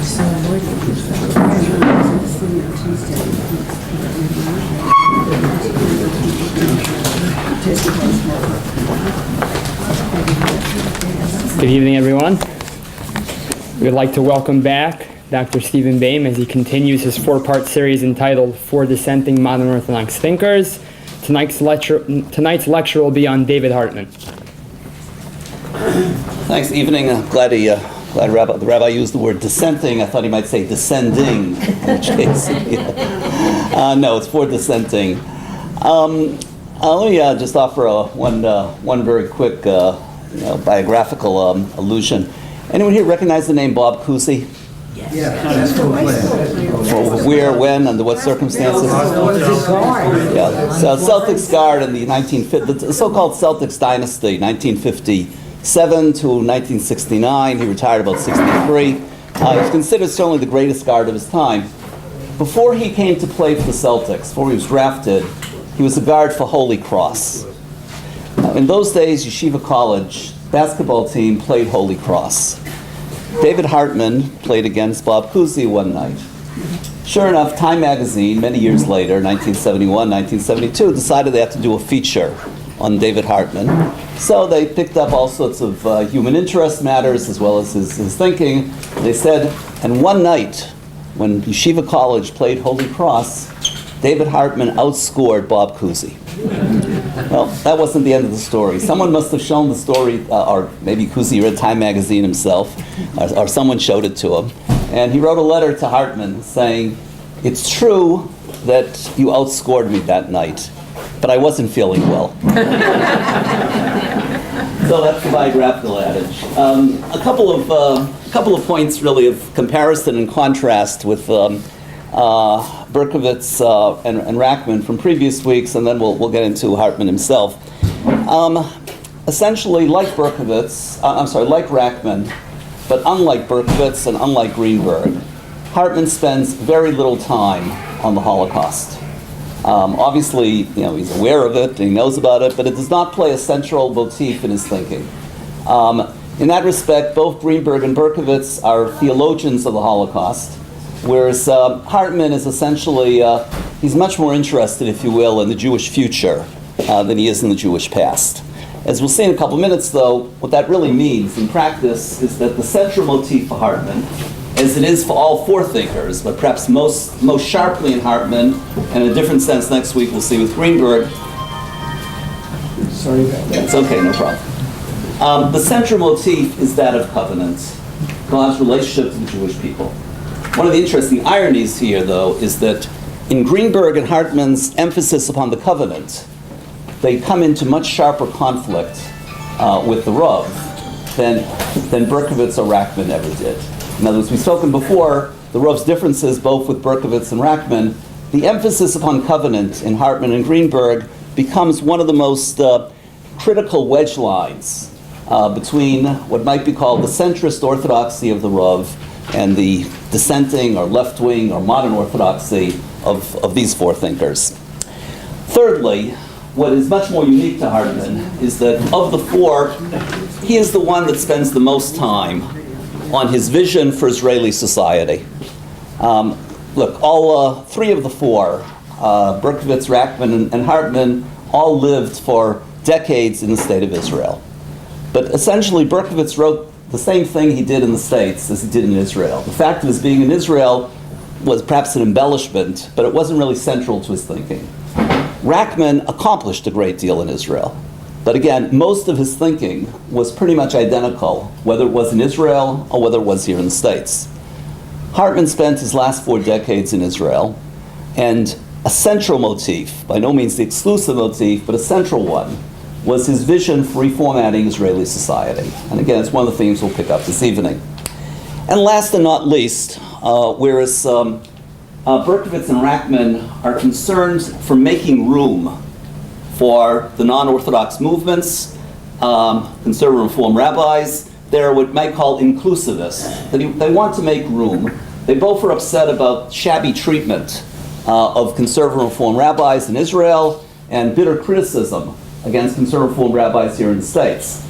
Good evening, everyone. We would like to welcome back Dr. Stephen Bayme as he continues his four-part series entitled Four Dissenting Modern Orthodox Thinkers. Tonight's lecture will be on David Hartman. Thanks. Evening. Glad the rabbi used the word dissenting. I thought he might say descending, in which case, no, it's for dissenting. Let me just offer one very quick biographical allusion. Anyone here recognize the name Bob Cousy? Yes. For where, when, under what circumstances? Yeah. So Celtics guard in the so-called Celtics dynasty, 1957 to 1969. He retired about 63. He's considered certainly the greatest guard of his time. Before he came to play for the Celtics, before he was drafted, he was a guard for Holy Cross. In those days, Yeshiva College basketball team played Holy Cross. David Hartman played against Bob Cousy one night. Sure enough, Time magazine, many years later, 1971, 1972, decided they had to do a feature on David Hartman. So they picked up all sorts of human interest matters as well as his thinking. They said, and one night, when Yeshiva College played Holy Cross, David Hartman outscored Bob Cousy. Well, that wasn't the end of the story. Someone must have shown the story, or maybe Cousy read Time magazine himself, or someone showed it to him. And he wrote a letter to Hartman saying, "It's true that you outscored me that night, but I wasn't feeling well." So that's the biographical adage. A couple of points really of comparison and contrast with Berkowitz and Rackman from previous weeks, and then we'll get into Hartman himself. Essentially, like Rackman, but unlike Berkowitz and unlike Greenberg, Hartman spends very little time on the Holocaust. Obviously, he's aware of it and he knows about it, but it does not play a central motif in his thinking. In that respect, both Greenberg and Berkowitz are theologians of the Holocaust, whereas Hartman is essentially, he's much more interested, if you will, in the Jewish future than he is in the Jewish past. As we'll see in a couple minutes, though, what that really means in practice is that the central motif for Hartman, as it is for all four thinkers, but perhaps most sharply in Hartman, and in a different sense next week we'll see with Greenberg. Sorry about that. It's okay, no problem. The central motif is that of covenant, God's relationship to the Jewish people. One of the interesting ironies here, though, is that in Greenberg and Hartman's emphasis upon the covenant, they come into much sharper conflict with the Rav than Berkowitz or Rackman ever did. In other words, we've spoken before, the Rav's differences both with Berkowitz and Rackman, the emphasis upon covenant in Hartman and Greenberg becomes one of the most critical wedge lines between what might be called the centrist orthodoxy of the Rav and the dissenting or left-wing or modern orthodoxy of these four thinkers. Thirdly, what is much more unique to Hartman is that of the four, he is the one that spends the most time on his vision for Israeli society. Look, all three of the four, Berkowitz, Rackman, and Hartman, all lived for decades in the state of Israel. But essentially, Berkowitz wrote the same thing he did in the States as he did in Israel. The fact of his being in Israel was perhaps an embellishment, but it wasn't really central to his thinking. Rackman accomplished a great deal in Israel. But again, most of his thinking was pretty much identical, whether it was in Israel or whether it was here in the States. Hartman spent his last 4 decades in Israel, and a central motif, by no means the exclusive motif, but a central one, was his vision for reformatting Israeli society. And again, it's one of the themes we'll pick up this evening. And last and not least, whereas Berkowitz and Rackman are concerned for making room for the non-Orthodox movements, conservative reform rabbis, they're what you might call inclusivists. They want to make room. They both are upset about shabby treatment of conservative reform rabbis in Israel and bitter criticism against conservative reform rabbis here in the States.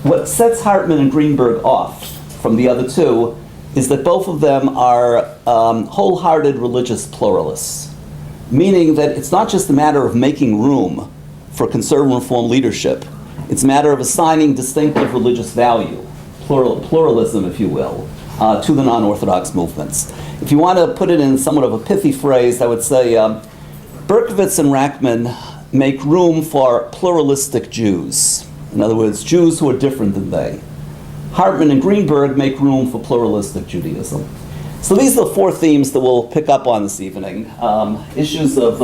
What sets Hartman and Greenberg off from the other two is that both of them are wholehearted religious pluralists, meaning that it's not just a matter of making room for conservative reform leadership. It's a matter of assigning distinctive religious value, pluralism, if you will, to the non-Orthodox movements. If you want to put it in somewhat of a pithy phrase, I would say Berkowitz and Rackman make room for pluralistic Jews. In other words, Jews who are different than they. Hartman and Greenberg make room for pluralistic Judaism. So these are the four themes that we'll pick up on this evening. Issues of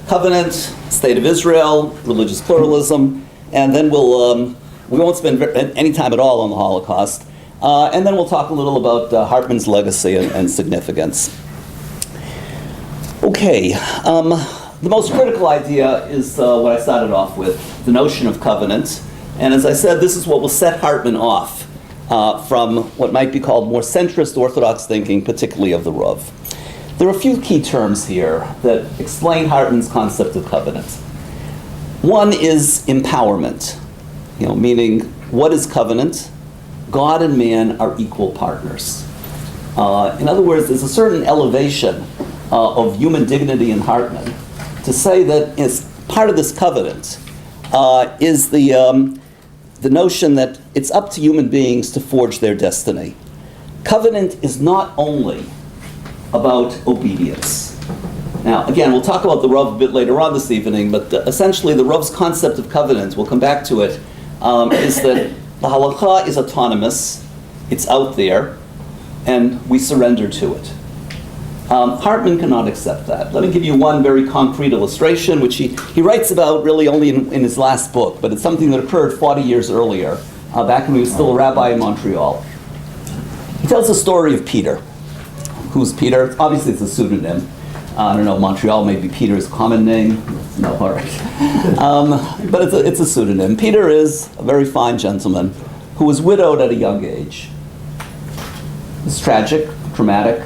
covenant, state of Israel, religious pluralism, and then we won't spend any time at all on the Holocaust. And then we'll talk a little about Hartman's legacy and significance. Okay, the most critical idea is what I started off with, the notion of covenant. And as I said, this is what will set Hartman off from what might be called more centrist Orthodox thinking, particularly of the Rav. There are a few key terms here that explain Hartman's concept of covenant. One is empowerment, meaning what is covenant? God and man are equal partners. In other words, there's a certain elevation of human dignity in Hartman to say that as part of this covenant is the notion that it's up to human beings to forge their destiny. Covenant is not only about obedience. Now, again, we'll talk about the Rav a bit later on this evening, but essentially the Rav's concept of covenant, we'll come back to it, is that the halakha is autonomous, it's out there, and we surrender to it. Hartman cannot accept that. Let me give you one very concrete illustration, which he writes about really only in his last book, but it's something that occurred 40 years earlier, back when he was still a rabbi in Montreal. He tells the story of Peter. Who's Peter? Obviously it's a pseudonym. I don't know, Montreal may be Peter's common name. No, all right. But it's a pseudonym. Peter is a very fine gentleman who was widowed at a young age. It's tragic, traumatic,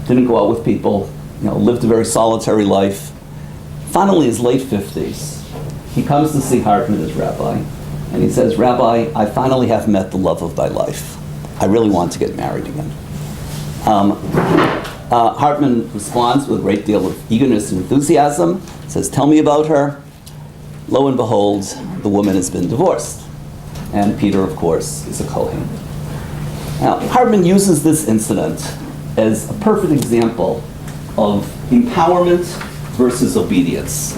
didn't go out with people, lived a very solitary life. Finally, in his late 50s, he comes to see Hartman as rabbi, and he says, "Rabbi, I finally have met the love of my life. I really want to get married again." Hartman responds with a great deal of eagerness and enthusiasm, says, "Tell me about her." Lo and behold, the woman has been divorced. And Peter, of course, is a Kohen. Now, Hartman uses this incident as a perfect example of empowerment versus obedience.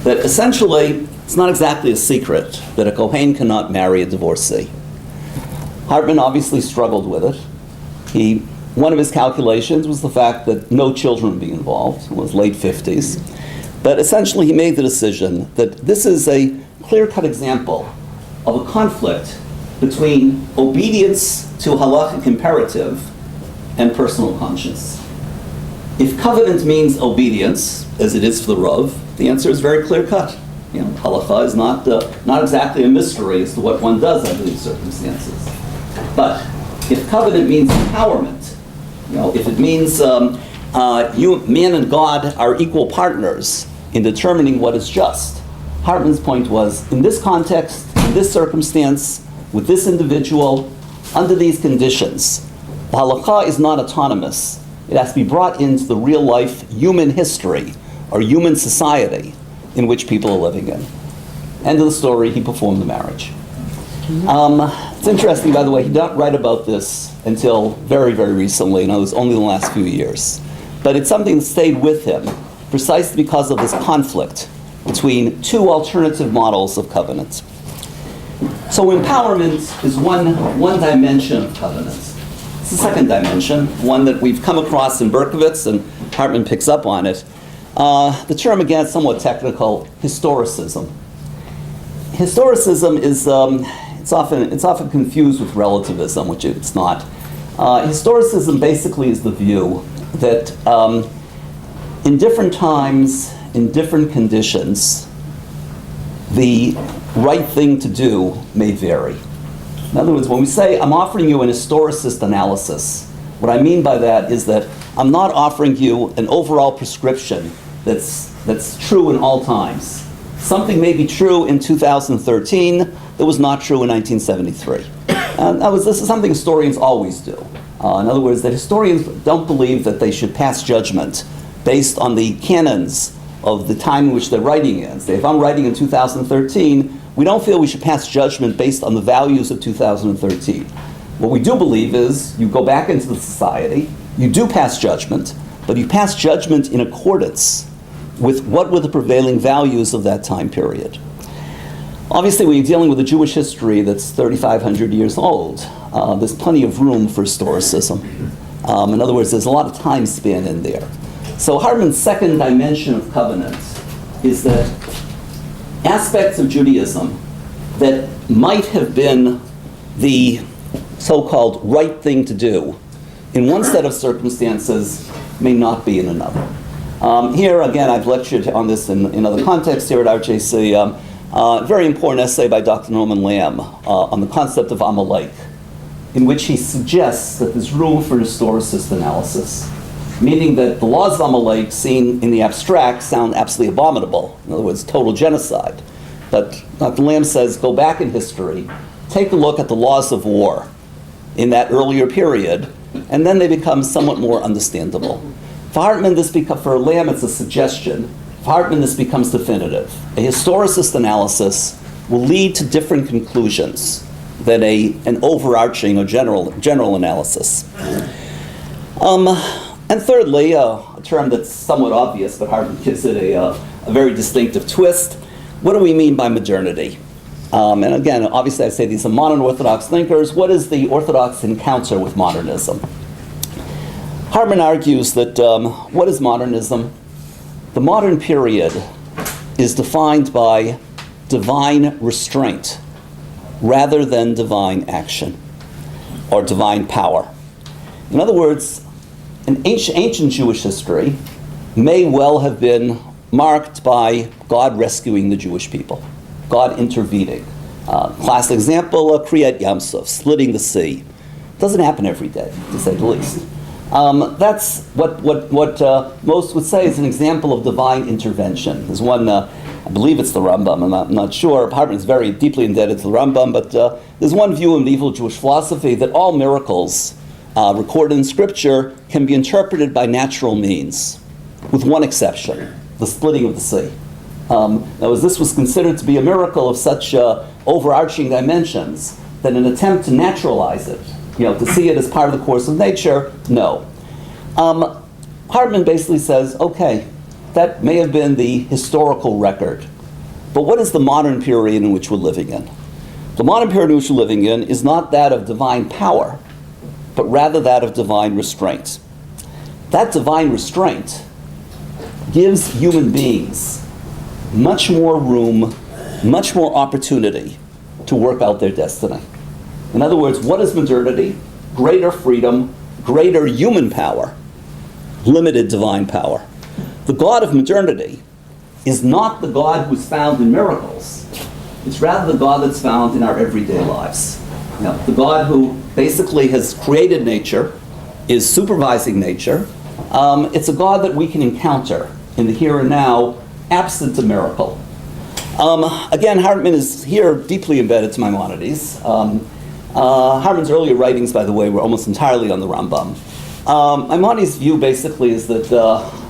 That essentially, it's not exactly a secret that a Kohen cannot marry a divorcee. Hartman obviously struggled with it. One of his calculations was the fact that no children would be involved. It was late 50s. But essentially, he made the decision that this is a clear-cut example of a conflict between obedience to halachic imperative and personal conscience. If covenant means obedience, as it is for the Rav, the answer is very clear-cut. Halakha is not exactly a mystery as to what one does under these circumstances. But if covenant means empowerment, if it means man and God are equal partners in determining what is just, Hartman's point was, in this context, in this circumstance, with this individual, under these conditions, the halakha is not autonomous. It has to be brought into the real-life human history or human society in which people are living in. End of the story, he performed the marriage. It's interesting, by the way, he did not write about this until very, very recently, and it was only the last few years. But it's something that stayed with him precisely because of this conflict between two alternative models of covenant. So empowerment is one dimension of covenant. It's the second dimension, one that we've come across in Berkowitz, and Hartman picks up on it. The term, again, is somewhat technical, historicism. Historicism is, it's often confused with relativism, which it's not. Historicism basically is the view that in different times, in different conditions, the right thing to do may vary. In other words, when we say, I'm offering you an historicist analysis, what I mean by that is that I'm not offering you an overall prescription that's true in all times. Something may be true in 2013 that was not true in 1973. This is something historians always do. In other words, that historians don't believe that they should pass judgment based on the canons of the time in which they're writing in. Say, if I'm writing in 2013, we don't feel we should pass judgment based on the values of 2013. What we do believe is you go back into the society, you do pass judgment, but you pass judgment in accordance with what were the prevailing values of that time period. Obviously, when you're dealing with a Jewish history that's 3,500 years old, there's plenty of room for historicism. In other words, there's a lot of time span in there. So Hartman's second dimension of covenant is that aspects of Judaism that might have been the so-called right thing to do in one set of circumstances may not be in another. Here, again, I've lectured on this in other contexts here at RJC. A very important essay by Dr. Norman Lamb on the concept of Amalek, in which he suggests that there's room for historicist analysis, meaning that the laws of Amalek, seen in the abstract, sound absolutely abominable. In other words, total genocide. But Dr. Lamb says, go back in history, take a look at the laws of war in that earlier period, and then they become somewhat more understandable. For Hartman, for Lamb, it's a suggestion. For Hartman, this becomes definitive. A historicist analysis will lead to different conclusions than an overarching or general analysis. And thirdly, a term that's somewhat obvious, but Hartman gives it a very distinctive twist. What do we mean by modernity? And again, obviously I say these are modern Orthodox thinkers. What is the Orthodox encounter with modernism? Hartman argues that what is modernism? The modern period is defined by divine restraint rather than divine action or divine power. In other words, an ancient Jewish history may well have been marked by God rescuing the Jewish people, God intervening. Classic example, Kriyat Yam Suf, splitting the sea. Doesn't happen every day, to say the least. That's what most would say is an example of divine intervention. There's one, I believe it's the Rambam, I'm not sure. Hartman is very deeply indebted to the Rambam, but there's one view in medieval Jewish philosophy that all miracles recorded in Scripture can be interpreted by natural means, with one exception, the splitting of the sea. Now, as this was considered to be a miracle of such overarching dimensions, that an attempt to naturalize it, to see it as part of the course of nature, no. Hartman basically says, okay, that may have been the historical record, but what is the modern period in which we're living in? The modern period in which we're living in is not that of divine power, but rather that of divine restraint. That divine restraint gives human beings much more room, much more opportunity to work out their destiny. In other words, what is modernity? Greater freedom, greater human power, limited divine power. The God of modernity is not the God who's found in miracles. It's rather the God that's found in our everyday lives. The God who basically has created nature, is supervising nature. It's a God that we can encounter in the here and now, absent a miracle. Again, Hartman is here deeply embedded to Maimonides. Hartman's earlier writings, by the way, were almost entirely on the Rambam. Maimonides' view basically is that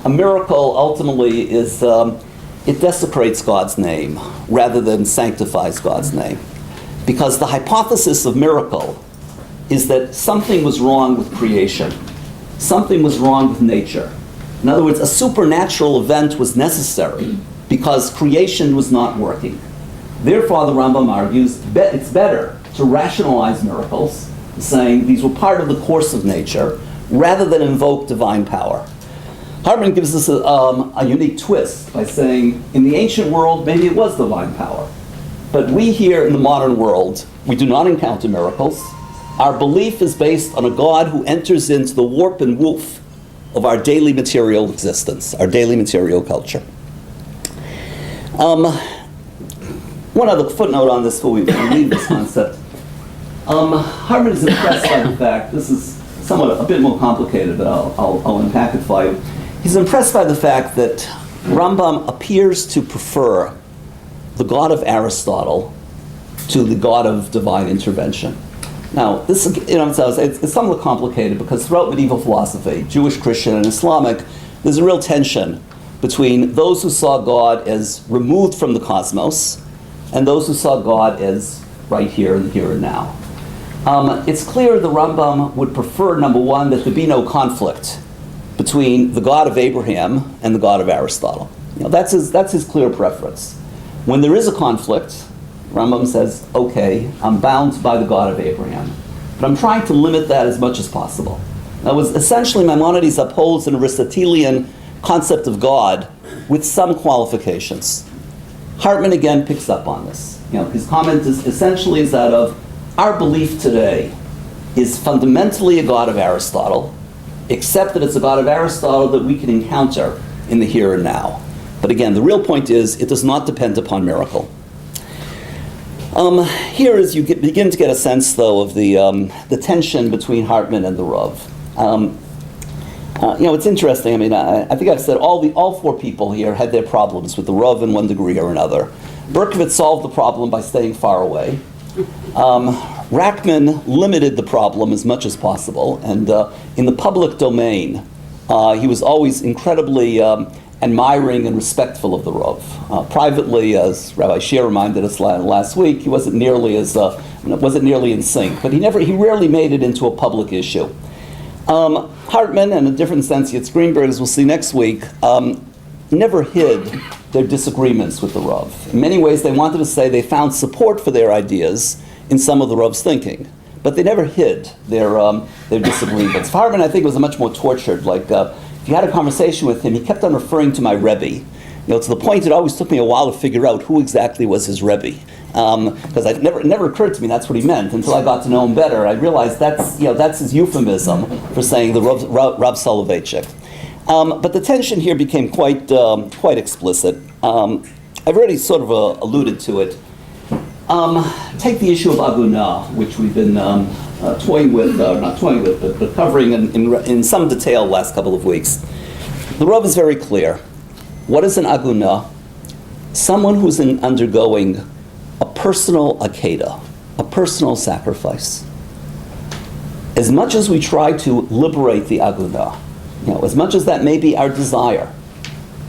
a miracle ultimately is, it desecrates God's name rather than sanctifies God's name. Because the hypothesis of miracle is that something was wrong with creation. Something was wrong with nature. In other words, a supernatural event was necessary because creation was not working. Therefore, the Rambam argues it's better to rationalize miracles, saying these were part of the course of nature, rather than invoke divine power. Hartman gives us a unique twist by saying, in the ancient world, maybe it was divine power. But we here in the modern world, we do not encounter miracles. Our belief is based on a God who enters into the warp and woof of our daily material existence, our daily material culture. One other footnote on this before we leave this concept. Hartman is impressed by the fact, this is somewhat a bit more complicated, but I'll unpack it for you. He's impressed by the fact that Rambam appears to prefer the God of Aristotle to the God of divine intervention. Now, this it's somewhat complicated because throughout medieval philosophy, Jewish, Christian, and Islamic, there's a real tension between those who saw God as removed from the cosmos and those who saw God as right here and here and now. It's clear the Rambam would prefer, number one, that there be no conflict between the God of Abraham and the God of Aristotle. That's his clear preference. When there is a conflict, Rambam says, okay, I'm bound by the God of Abraham. But I'm trying to limit that as much as possible. That was essentially Maimonides upholds an Aristotelian concept of God with some qualifications. Hartman again picks up on this. His comment is essentially is that of our belief today is fundamentally a God of Aristotle, except that it's a God of Aristotle that we can encounter in the here and now. But again, the real point is it does not depend upon miracle. Here is you begin to get a sense, though, of the tension between Hartman and the Rav. It's interesting. I mean, I think I've said all four people here had their problems with the Rav in one degree or another. Berkowitz solved the problem by staying far away. Rackman limited the problem as much as possible, and in the public domain, he was always incredibly admiring and respectful of the Rav. Privately, as Rabbi Shea reminded us last week, he wasn't nearly in sync, but he rarely made it into a public issue. Hartman, and in a different sense, Yitz Greenberg, as we'll see next week, never hid their disagreements with the Rav. In many ways, they wanted to say they found support for their ideas in some of the Rav's thinking, but they never hid their disagreements. Hartman, I think, was much more tortured. If you had a conversation with him, he kept on referring to my Rebbe. To the point it always took me a while to figure out who exactly was his Rebbe. Because it never occurred to me that's what he meant until I got to know him better. I realized that's his euphemism for saying the Rav Soloveitchik. But the tension here became quite explicit. I've already sort of alluded to it. Take the issue of Agunah, which we've been toying with, but covering in some detail the last couple of weeks. The Rav is very clear. What is an Agunah? Someone who's undergoing a personal akeda, a personal sacrifice. As much as we try to liberate the Agunah, as much as that may be our desire,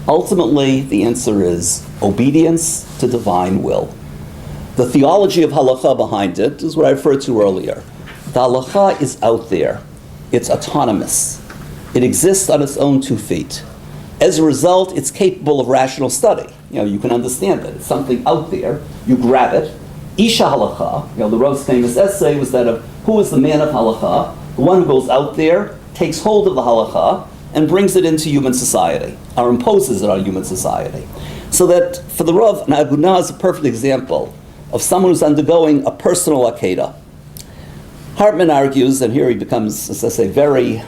ultimately the answer is obedience to divine will. The theology of halacha behind it is what I referred to earlier. The halacha is out there. It's autonomous. It exists on its own 2 feet. As a result, it's capable of rational study. You can understand it. It's something out there. You grab it. Isha halacha, the Rav's famous essay was that of who is the man of halacha? The one who goes out there, takes hold of the halacha, and brings it into human society, or imposes it on human society. So that for the Rav, an Agunah is a perfect example of someone who's undergoing a personal akeda. Hartman argues, and here he becomes, as I say, very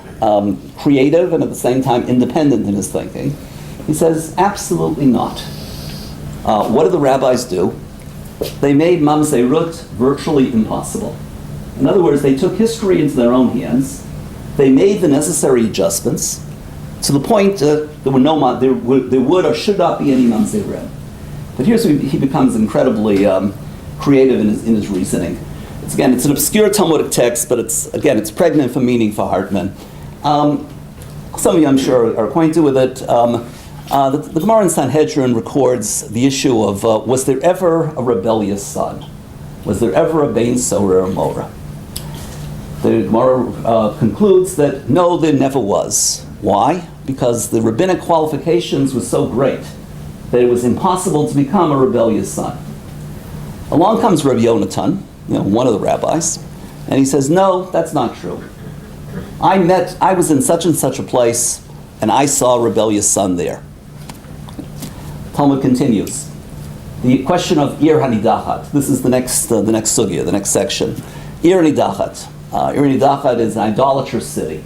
creative and at the same time independent in his thinking. He says, absolutely not. What did the rabbis do? They made mamzerut virtually impossible. In other words, they took history into their own hands. They made the necessary adjustments to the point there would or should not be any mamzerut. But here's where he becomes incredibly creative in his reasoning. It's an obscure Talmudic text, but it's pregnant for meaning for Hartman. Some of you, I'm sure, are acquainted with it. The Gemara in Sanhedrin records the issue of was there ever a rebellious son? Was there ever a Bain Sorer Mora? The Gemara concludes that no, there never was. Why? Because the rabbinic qualifications were so great that it was impossible to become a rebellious son. Along comes Rabbi Yonatan, one of the rabbis, and he says, no, that's not true. I was in such and such a place, and I saw a rebellious son there. Talmud continues. The question of Ir Hanidachat. This is the next sugya, the next section. Ir Hanidachat. Ir Hanidachat is an idolatrous city.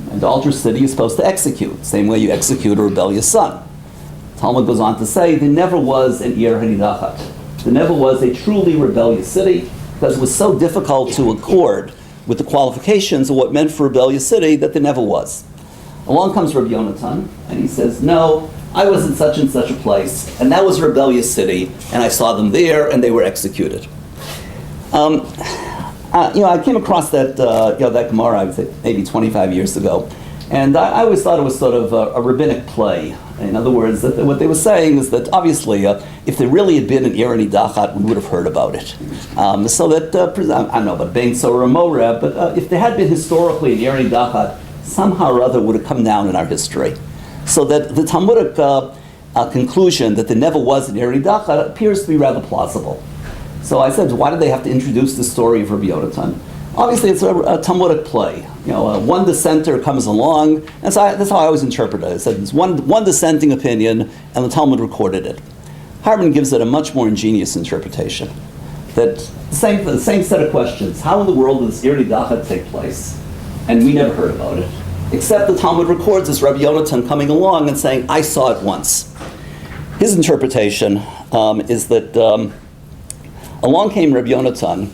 An idolatrous city you're supposed to execute, same way you execute a rebellious son. Talmud goes on to say, there never was an Ir Hanidachat. There never was a truly rebellious city, because it was so difficult to accord with the qualifications of what meant for a rebellious city that there never was. Along comes Rabbi Yonatan, and he says, no, I was in such and such a place, and that was a rebellious city, and I saw them there, and they were executed. I came across that that Gemara, I would say maybe 25 years ago, and I always thought it was sort of a rabbinic play. In other words, that what they were saying is that obviously, if there really had been an Ir Nidachat, we would have heard about it. So that I don't know about Bayme or Moreh, but if there had been historically an Ir Nidachat, somehow or other would have come down in our history. So that the Talmudic conclusion that there never was an Ir Nidachat appears to be rather plausible. So I said, why did they have to introduce the story of Rabbi Yonatan? Obviously, it's a Talmudic play. One dissenter comes along, and so that's how I always interpret it. I said, it's one dissenting opinion, and the Talmud recorded it. Hartman gives it a much more ingenious interpretation. That the same set of questions. How in the world did this Ir Nidachat take place? And we never heard about it. Except the Talmud records this Rabbi Yonatan coming along and saying, I saw it once. His interpretation is that along came Rabbi Yonatan,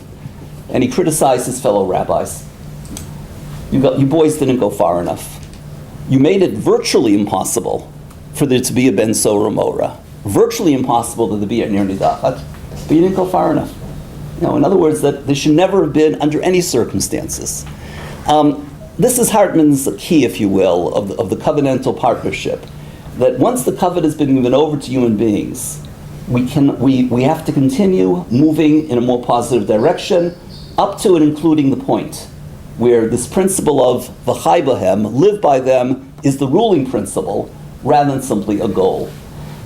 and he criticized his fellow rabbis. You boys didn't go far enough. You made it virtually impossible for there to be a Ben Sora Moreh. Virtually impossible that there be an Ir Nidachat, but you didn't go far enough. In other words, that there should never have been under any circumstances. This is Hartman's key, if you will, of the covenantal partnership. That once the covenant has been given over to human beings, we have to continue moving in a more positive direction, up to and including the point where this principle of v'chai b'hem, live by them, is the ruling principle rather than simply a goal.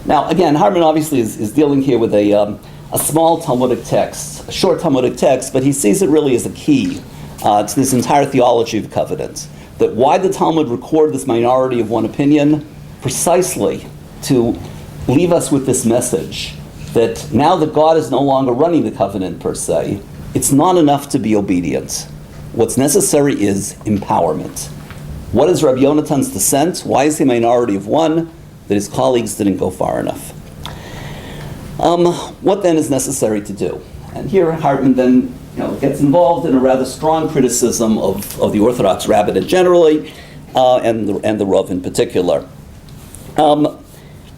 Now, again, Hartman obviously is dealing here with a small Talmudic text, a short Talmudic text, but he sees it really as a key to this entire theology of covenant. That why the Talmud record this minority of one opinion? Precisely to leave us with this message that now that God is no longer running the covenant per se, it's not enough to be obedient. What's necessary is empowerment. What is Rabbi Yonatan's dissent? Why is he a minority of one? That his colleagues didn't go far enough. What then is necessary to do? And here Hartman then gets involved in a rather strong criticism of the Orthodox rabbinate generally, and the Rav in particular.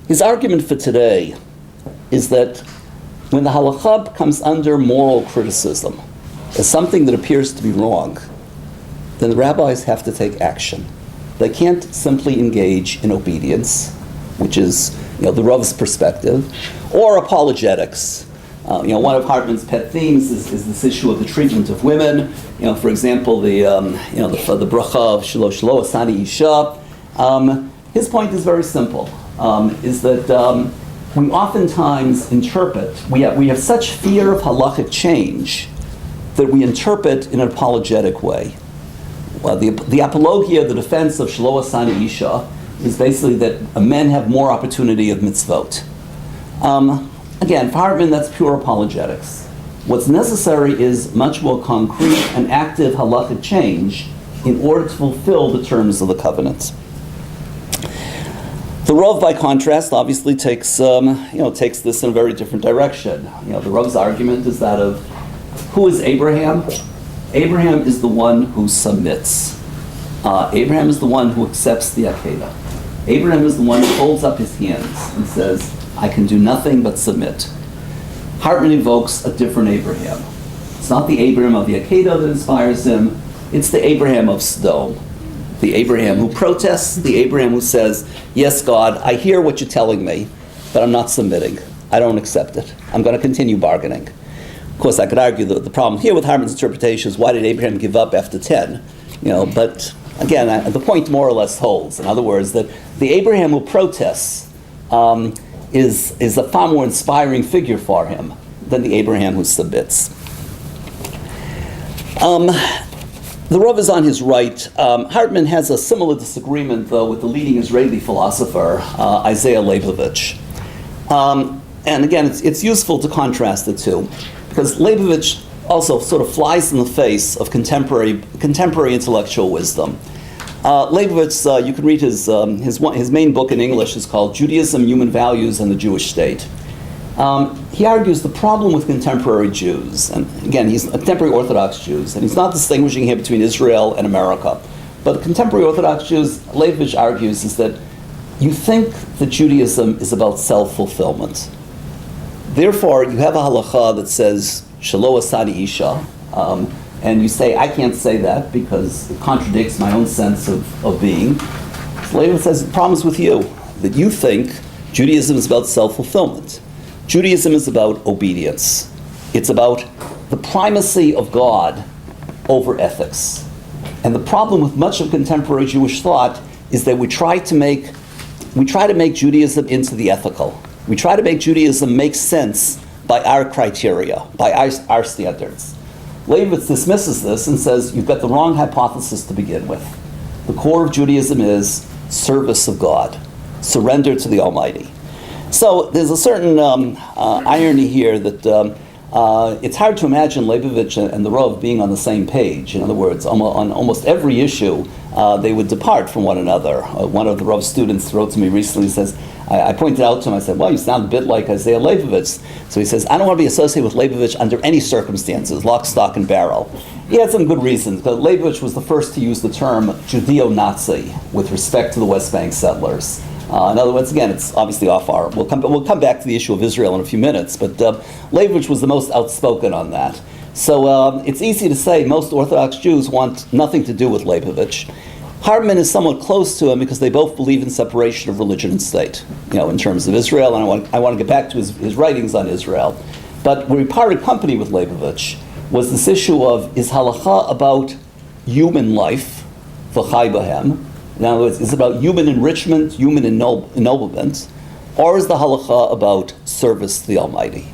His argument for today is that when the halakha comes under moral criticism as something that appears to be wrong, then the rabbis have to take action. They can't simply engage in obedience, which is the Rav's perspective, or apologetics. One of Hartman's pet themes is this issue of the treatment of women. For example, the bracha of shelo asani isha. His point is very simple. Is that we oftentimes interpret, we have such fear of halachic change that we interpret in an apologetic way. Well, the apologia, the defense of shelo asani isha, is basically that men have more opportunity of mitzvot. Again, for Hartman, that's pure apologetics. What's necessary is much more concrete and active halachic change in order to fulfill the terms of the covenant. The Rav, by contrast, obviously takes this in a very different direction. The Rav's argument is that of who is Abraham? Abraham is the one who submits. Abraham is the one who accepts the Akedah. Abraham is the one who holds up his hands and says, I can do nothing but submit. Hartman invokes a different Abraham. It's not the Abraham of the Akedah that inspires him, it's the Abraham of Sodom. The Abraham who protests, the Abraham who says, yes, God, I hear what you're telling me, but I'm not submitting. I don't accept it. I'm going to continue bargaining. Of course, I could argue that the problem here with Hartman's interpretation is why did Abraham give up after 10? But again, the point more or less holds. In other words, that the Abraham who protests is a far more inspiring figure for him than the Abraham who submits. The Rav is on his right. Hartman has a similar disagreement, though, with the leading Israeli philosopher, Isaiah Leibovich. And again, it's useful to contrast the two, because Leibovich also sort of flies in the face of contemporary intellectual wisdom. Leibovich, you can read his main book in English is called Judaism, Human Values, and the Jewish State. He argues the problem with contemporary Jews, and again, he's contemporary Orthodox Jews, and he's not distinguishing here between Israel and America. But contemporary Orthodox Jews, Leibovich argues, is that you think that Judaism is about self-fulfillment. Therefore, you have a halakha that says, shelo asani isha, and you say, I can't say that because it contradicts my own sense of being. So Leibovitz says, the problem is with you, that you think Judaism is about self-fulfillment. Judaism is about obedience. It's about the primacy of God over ethics. And the problem with much of contemporary Jewish thought is that we try to make Judaism into the ethical. We try to make Judaism make sense by our criteria, by our standards. Leibovitz dismisses this and says, you've got the wrong hypothesis to begin with. The core of Judaism is service of God, surrender to the Almighty. So there's a certain irony here that it's hard to imagine Leibovitz and the Rav being on the same page. In other words, on almost every issue, they would depart from one another. One of the Rav's students wrote to me recently, says, I pointed out to him, I said, well, you sound a bit like Isaiah Leibovitz. So he says, I don't want to be associated with Leibovitz under any circumstances, lock, stock, and barrel. He had some good reasons, but Leibovitz was the first to use the term Judeo-Nazi with respect to the West Bank settlers. In other words, again, it's obviously off our... We'll come back to the issue of Israel in a few minutes, but Leibovitz was the most outspoken on that. So it's easy to say most Orthodox Jews want nothing to do with Leibovitz. Hartman is somewhat close to him because they both believe in separation of religion and state, in terms of Israel, and I want to get back to his writings on Israel. But where we parted company with Leibovitz was this issue of, is halakha about human life, v'chai b'hem? In other words, is it about human enrichment, human ennoblement, or is the halakha about service to the Almighty?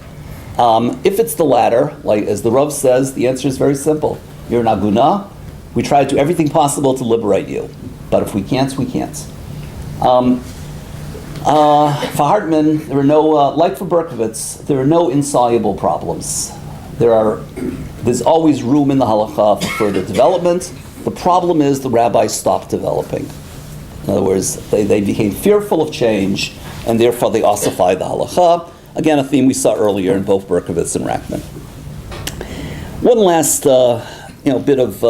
If it's the latter, like as the Rav says, the answer is very simple. You're an aguna. We try to do everything possible to liberate you. But if we can't, we can't. For Hartman, there are no, like for Berkovitz, there are no insoluble problems. There's always room in the halakha for further development. The problem is the rabbis stopped developing. In other words, they became fearful of change, and therefore they ossified the halakha. Again, a theme we saw earlier in both Berkovitz and Rackman. One last bit of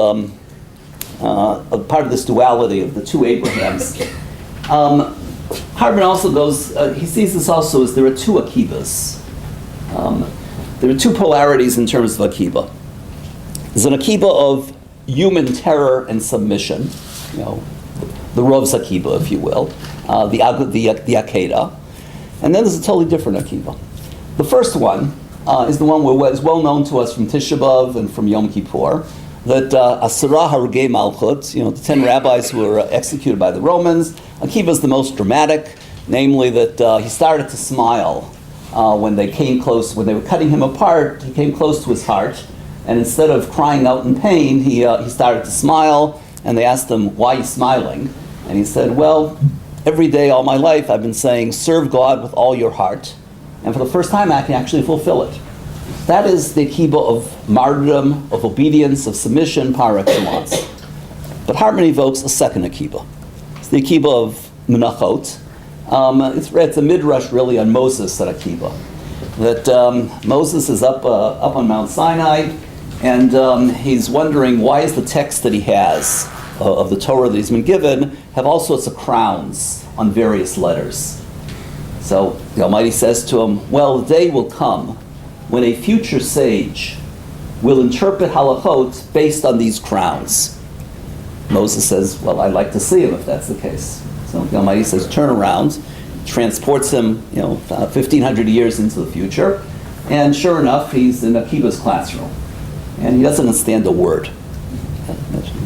a part of this duality of the two Abrahams. Hartman also goes, he sees this also as there are two akibas. There are two polarities in terms of akiba. There's an akiba of human terror and submission, the Rov's akiba, if you will, the akeda. And then there's a totally different akiba. The first one is the one that is well known to us from Tisha B'Av and from Yom Kippur, that Asara Harugei Malchut, the 10 rabbis who were executed by the Romans. Akiba is the most dramatic, namely that he started to smile when they came close, when they were cutting him apart. He came close to his heart, and instead of crying out in pain, he started to smile, and they asked him, why are you smiling? And he said, well, every day all my life I've been saying, serve God with all your heart, and for the first time I can actually fulfill it. That is the akiba of martyrdom, of obedience, of submission, par excellence. But Hartman evokes a second akiba. It's the akiba of menachot. It's a midrash really on Moses at akiba. That Moses is up on Mount Sinai, and he's wondering why is the text that he has of the Torah that he's been given have all sorts of crowns on various letters. So the Almighty says to him, well, the day will come when a future sage will interpret halachot based on these crowns. Moses says, well, I'd like to see him if that's the case. So the Almighty says, turn around, transports him 1,500 years into the future, and sure enough, he's in Akiba's classroom. And he doesn't understand a word.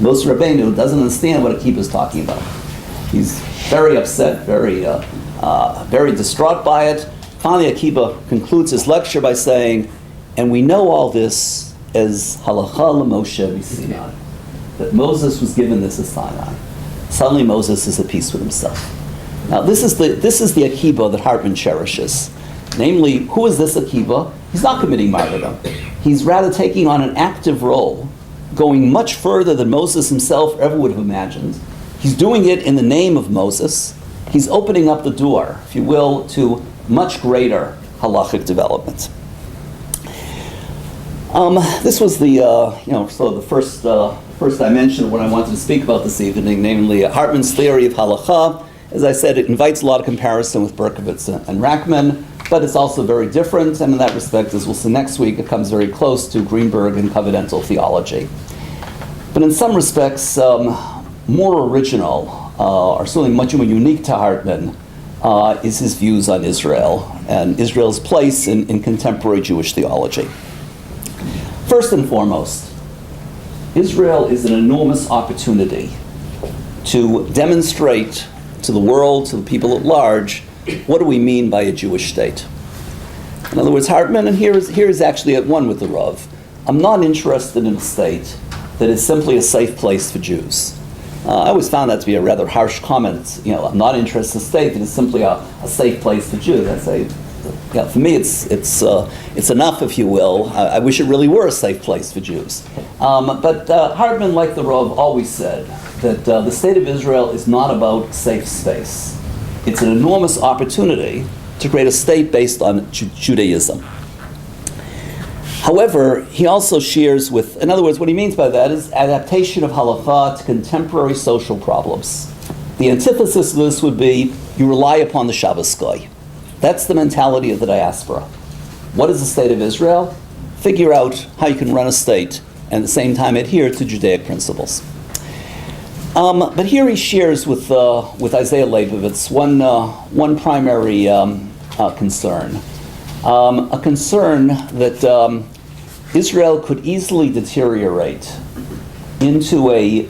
Moshe Rabbeinu doesn't understand what Akiba's talking about. He's very upset, very distraught by it. Finally, Akiba concludes his lecture by saying, and we know all this as halacha l'Moshe v'Sinai, that Moses was given this as Sinai. Suddenly Moses is at peace with himself. Now this is the Akiba that Hartman cherishes. Namely, who is this Akiba? He's not committing martyrdom. He's rather taking on an active role, going much further than Moses himself ever would have imagined. He's doing it in the name of Moses. He's opening up the door, if you will, to much greater halachic development. This was the first dimension of what I wanted to speak about this evening, namely Hartman's theory of halakha. As I said, it invites a lot of comparison with Berkovitz and Rackman, but it's also very different, and in that respect, as we'll see next week, it comes very close to Greenberg and covenantal theology. But in some respects, more original, or certainly much more unique to Hartman, is his views on Israel and Israel's place in contemporary Jewish theology. First and foremost, Israel is an enormous opportunity to demonstrate to the world, to the people at large, what do we mean by a Jewish state? In other words, Hartman, and here is actually at one with the Rav, I'm not interested in a state that is simply a safe place for Jews. I always found that to be a rather harsh comment. I'm not interested in a state that is simply a safe place for Jews. I'd say, for me, it's enough, if you will. I wish it really were a safe place for Jews. But Hartman, like the Rav, always said that the state of Israel is not about safe space. It's an enormous opportunity to create a state based on Judaism. However, he also shares with, in other words, what he means by that is adaptation of halakha to contemporary social problems. The antithesis of this would be you rely upon the Shabbos guy. That's the mentality of the diaspora. What is the state of Israel? Figure out how you can run a state and at the same time adhere to Judaic principles. But here he shares with Isaiah Leibovitz one primary concern. A concern that Israel could easily deteriorate into a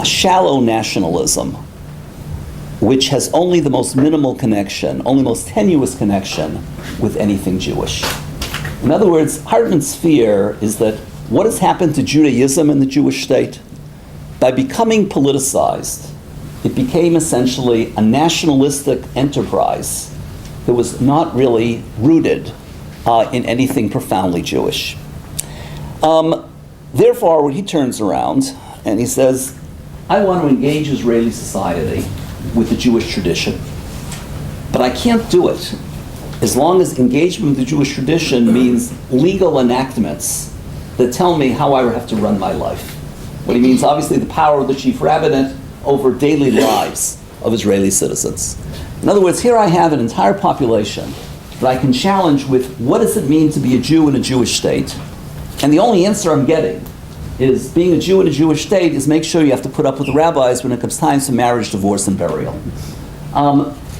shallow nationalism which has only the most minimal connection, only most tenuous connection with anything Jewish. In other words, Hartman's fear is that what has happened to Judaism in the Jewish state? By becoming politicized, it became essentially a nationalistic enterprise that was not really rooted in anything profoundly Jewish. Therefore, when he turns around and he says, I want to engage Israeli society with the Jewish tradition, but I can't do it as long as engagement with the Jewish tradition means legal enactments that tell me how I have to run my life. What he means, obviously, the power of the chief rabbinate over daily lives of Israeli citizens. In other words, here I have an entire population that I can challenge with what does it mean to be a Jew in a Jewish state? And the only answer I'm getting is being a Jew in a Jewish state is make sure you have to put up with the rabbis when it comes time for marriage, divorce, and burial.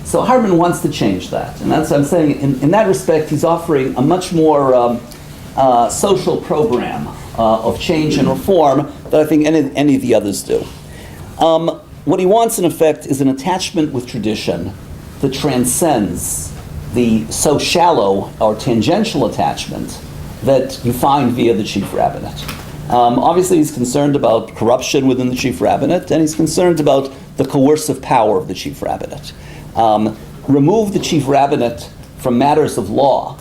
So Hartman wants to change that. And that's what I'm saying. In that respect, he's offering a much more social program of change and reform that I think any of the others do. What he wants, in effect, is an attachment with tradition that transcends the so shallow or tangential attachment that you find via the chief rabbinate. Obviously, he's concerned about corruption within the chief rabbinate, and he's concerned about the coercive power of the chief rabbinate. Remove the chief rabbinate from matters of law,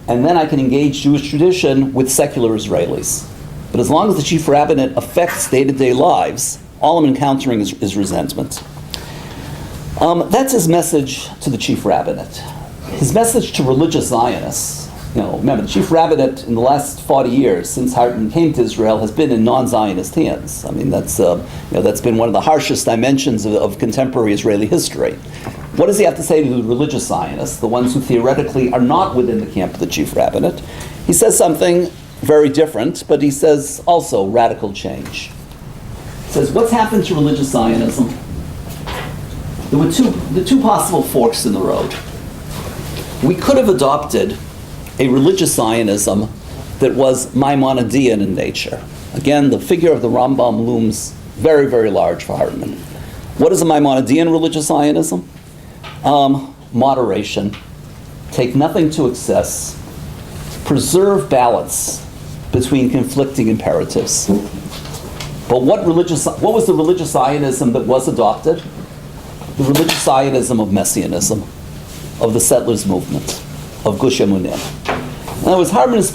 and then I can engage Jewish tradition with secular Israelis. But as long as the chief rabbinate affects day-to-day lives, all I'm encountering is resentment. That's his message to the chief rabbinate. His message to religious Zionists, remember, the chief rabbinate in the last 40 years, since Hartman came to Israel, has been in non-Zionist hands. I mean, that's been one of the harshest dimensions of contemporary Israeli history. What does he have to say to the religious Zionists, the ones who theoretically are not within the camp of the chief rabbinate? He says something very different, but he says also radical change. He says, what's happened to religious Zionism? There were two possible forks in the road. We could have adopted a religious Zionism that was Maimonidean in nature. Again, the figure of the Rambam looms very, very large for Hartman. What is a Maimonidean religious Zionism? Moderation, take nothing to excess, preserve balance between conflicting imperatives. But what was the religious Zionism that was adopted? The religious Zionism of Messianism, of the settlers movement, of Gush Emunim. In other words, Hartman is